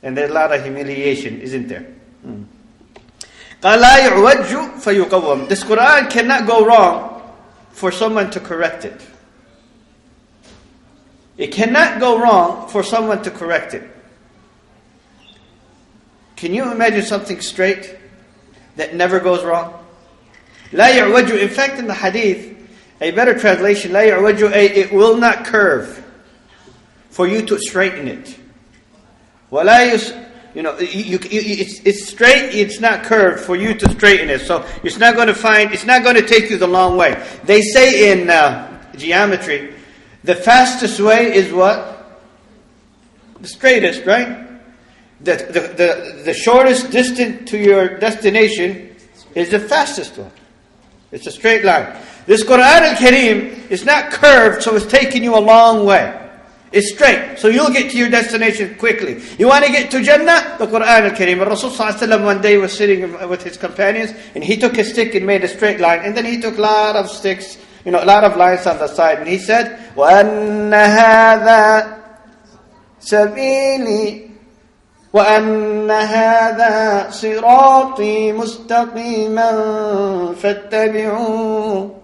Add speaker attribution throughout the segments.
Speaker 1: And there's a lot of humiliation, isn't there? قَالَ لَا يُعْوَجُّ فَيُقَوَّمْ. This Qur'an cannot go wrong for someone to correct it. It cannot go wrong for someone to correct it. Can you imagine something straight that never goes wrong? لَا يُعْوَجُّ. In fact, in the hadith, a better translation, لَا يُعْوَجُّ, it will not curve for you to straighten it. It's straight, it's not curved for you to straighten it. So it's not going to take you the long way. They say in geometry, the fastest way is what? The straightest, right? The shortest distance to your destination is the fastest one. It's a straight line. This Qur'an al-Kareem is not curved, so it's taking you a long way. It's straight, so you'll get to your destination quickly. You want to get to Jannah? The Qur'an al-Kareem. Rasul ﷺ one day was sitting with his companions, and he took a stick and made a straight line, and then he took a lot of sticks, a lot of lines on the side, and he said, وَأَنَّ هَذَا سَبِيلِي وَأَنَّ هَذَا صِرَاطِي مُسْتَقِيمًا فَاتَّبِعُوهُ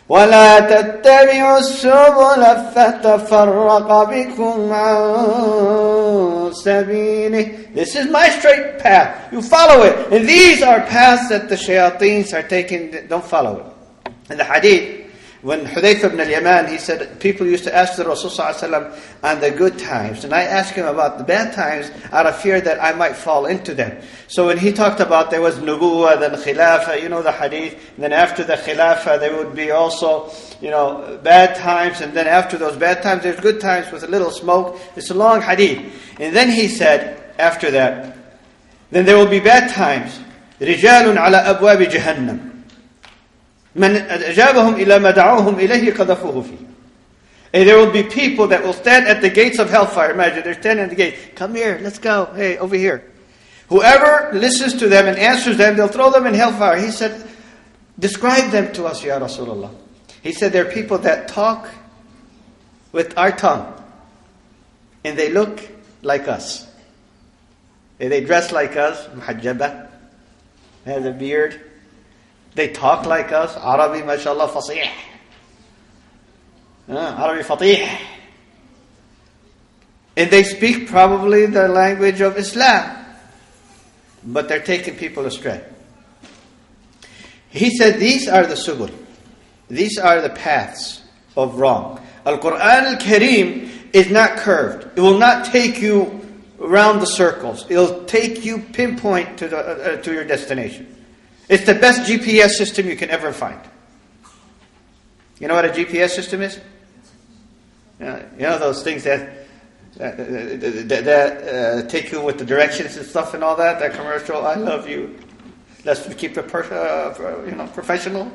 Speaker 1: وَلَا تَتَّبِعُوا السُّبُلَ فَتَفَرَّقَ بِكُمْ عَنْ سَبِيلِهِ. This is my straight path. You follow it. And these are paths that the shayateens are taking. Don't follow it. In the hadith, when Hayafe ibn al-Yaman, he said, people used to ask the Rasul ﷺ on the good times. And I asked him about the bad times out of fear that I might fall into them. So when he talked about there was nubuwah, then khilafah, the hadith. And then after the khilafah, there would be also, bad times. And then after those bad times, there's good times with a little smoke. It's a long hadith. And then he said, after that, then there will be bad times. رِجَالٌ عَلَى أَبْوَابِ جَهَنَّمٍ من أجابهم إلى ما دعوهم إليه قذفوه فيه. And there will be people that will stand at the gates of hellfire. Imagine, they're standing at the gate. Come here, let's go. Hey, over here. Whoever listens to them and answers them, they'll throw them in hellfire. He said, describe them to us, Ya Rasulullah. He said, they're people that talk with our tongue. And they look like us. And they dress like us. Muhajjaba. Has a beard. They talk like us. Arabi, mashallah, fasih. Arabi fatih. And they speak probably the language of Islam. But they're taking people astray. He said, these are the subul. These are the paths of wrong. Al-Qur'an al-Kareem is not curved. It will not take you around the circles. It'll take you pinpoint to your destination. It's the best GPS system you can ever find. You know what a GPS system is? Those things that take you with the directions and stuff and all that. That commercial, I love you. Let's keep it professional.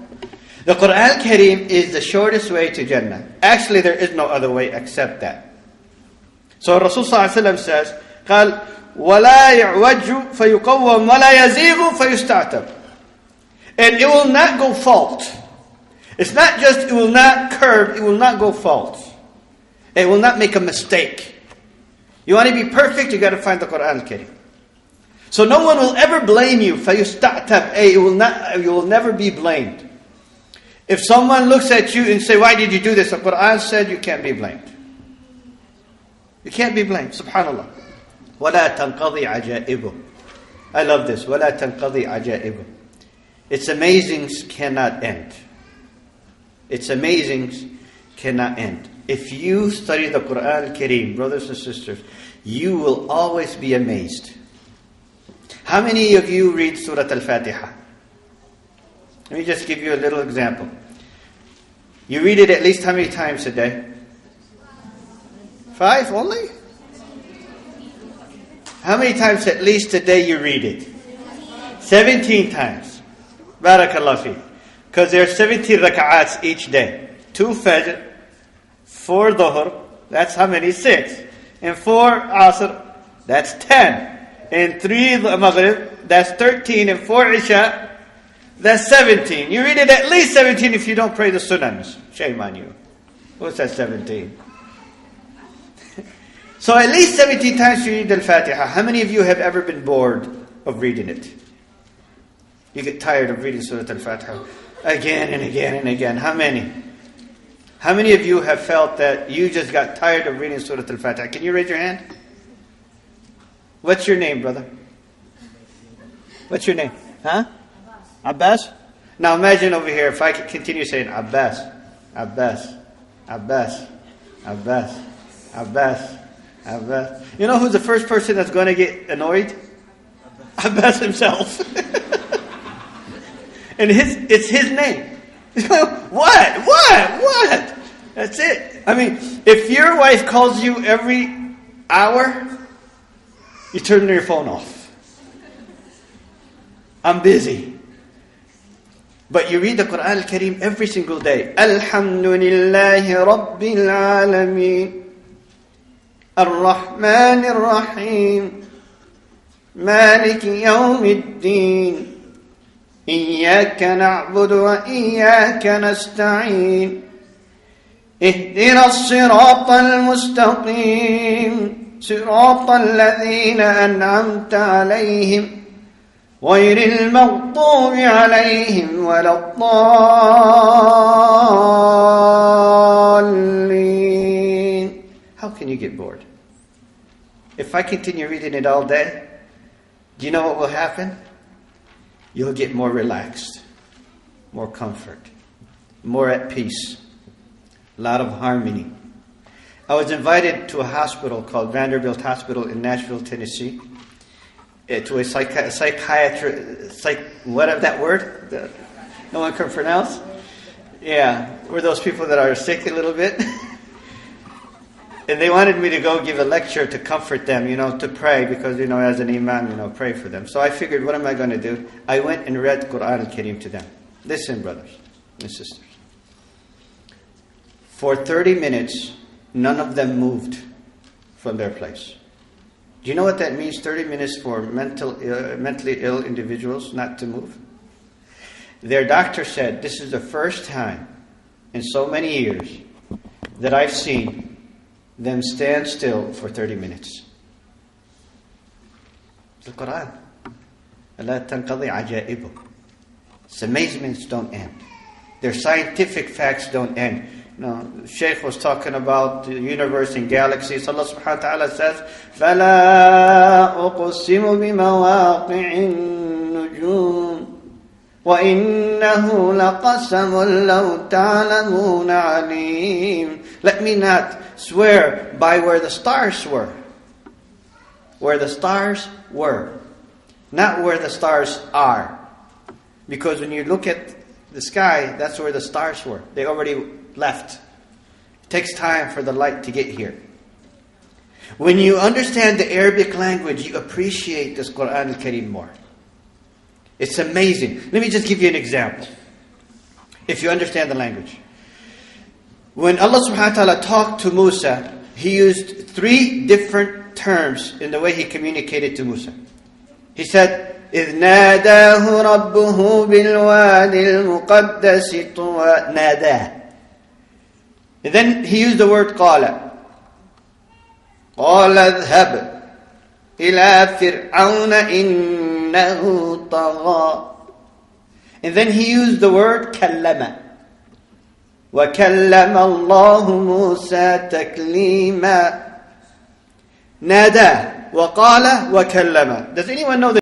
Speaker 1: The Qur'an al-Kareem is the shortest way to Jannah. Actually, there is no other way except that. So Rasul ﷺ says, قال ولا يعوج فيقوم ولا يزيغ فيستعتب. And it will not go fault. It's not just it will not curve, it will not go fault. It will not make a mistake. You want to be perfect, you got to find the Qur'an al-Kareem. So no one will ever blame you. فَيُسْتَعْتَبْ. You will never be blamed. If someone looks at you and say, why did you do this? The Qur'an said you can't be blamed. You can't be blamed. Subhanallah. وَلَا تَنْقَضِي عَجَائِبُ. I love this. وَلَا تَنْقَضِي عَجَائِبُ. Its amazings cannot end. Its amazings cannot end. If you study the Qur'an al-Kareem, brothers and sisters, you will always be amazed. How many of you read Surah Al-Fatiha? Let me just give you a little example. You read it at least how many times a day? 5 only? How many times at least a day you read it? 17 times. Barakallah fi. Because there are 17 rak'ats each day. 2 Fajr, 4 Dhuhr, that's how many? 6. And 4 Asr, that's 10. And 3 Maghrib, that's 13. And 4 Isha, that's 17. You read it at least 17 if you don't pray the Sunans. Shame on you. What's that 17? So at least 17 times you read Al-Fatiha. How many of you have ever been bored of reading it? You get tired of reading Surah Al-Fatiha again and again and again. How many? How many of you have felt that you just got tired of reading Surah Al-Fatiha? Can you raise your hand? What's your name, brother? What's your name? Huh? Abbas? Now imagine over here, if I could continue saying Abbas, Abbas, Abbas, Abbas, Abbas, Abbas. You know who's the first person that's going to get annoyed? Abbas himself. And it's his name. What? That's it. I mean, if your wife calls you every hour, you turn your phone off. I'm busy. But you read the Qur'an al-Kareem every single day. Alhamdulillahi Rabbil Alameen. Ar-Rahman Ar-Rahim. Malik Yawmiddin. إياك نعبد وإياك نستعين اهدنا الصراط المستقيم صراط الذين أنعمت عليهم غير المغضوب عليهم ولا الضالين. How can you get bored? If I continue reading it all day, do you know what will happen? You'll get more relaxed, more comfort, more at peace, a lot of harmony. I was invited to a hospital called Vanderbilt Hospital in Nashville, Tennessee, to a psychiatrist, whatever that word, no one can pronounce. Yeah, we're those people that are sick a little bit. And they wanted me to go give a lecture to comfort them, to pray, because, as an imam, pray for them. So I figured, what am I going to do? I went and read Qur'an al-Kareem to them. Listen, brothers and sisters. For 30 minutes, none of them moved from their place. Do you know what that means, 30 minutes for mentally ill individuals not to move? Their doctor said, this is the first time in so many years that I've seen them stand still for 30 minutes. It's the Qur'an. لا تنقضي عجائبه. Its amazements don't end. Their scientific facts don't end. No, the Shaykh was talking about the universe and galaxies. Allah subhanahu wa ta'ala says, فَلَا أُقْسِمُ بِمَوَاقِعِ النُّجُومِ وَإِنَّهُ لَقَسَمٌ لَوْ تَعْلَمُونَ عَلِيمٌ. Let me not swear by where the stars were. Where the stars were. Not where the stars are. Because when you look at the sky, that's where the stars were. They already left. It takes time for the light to get here. When you understand the Arabic language, you appreciate this Qur'an al-Kareem more. It's amazing. Let me just give you an example. If you understand the language. When Allah subhanahu wa ta'ala talked to Musa, He used 3 different terms in the way He communicated to Musa. He said, إِذْ نَادَاهُ رَبُّهُ بِالْوَادِ الْمُقَدَّسِ طُوًى. نَادَاهُ. And then He used the word قَالَ. قَالَ اذْهَبْ إِلَى فِرْعَوْنَ إِنَّهُ طَغَى. And then He used the word كَلَّمَ. وَكَلَّمَ اللَّهُ مُوسَى تَكْلِيمًا. نَادَى وَقَالَ وَكَلَّمَ. Does anyone know the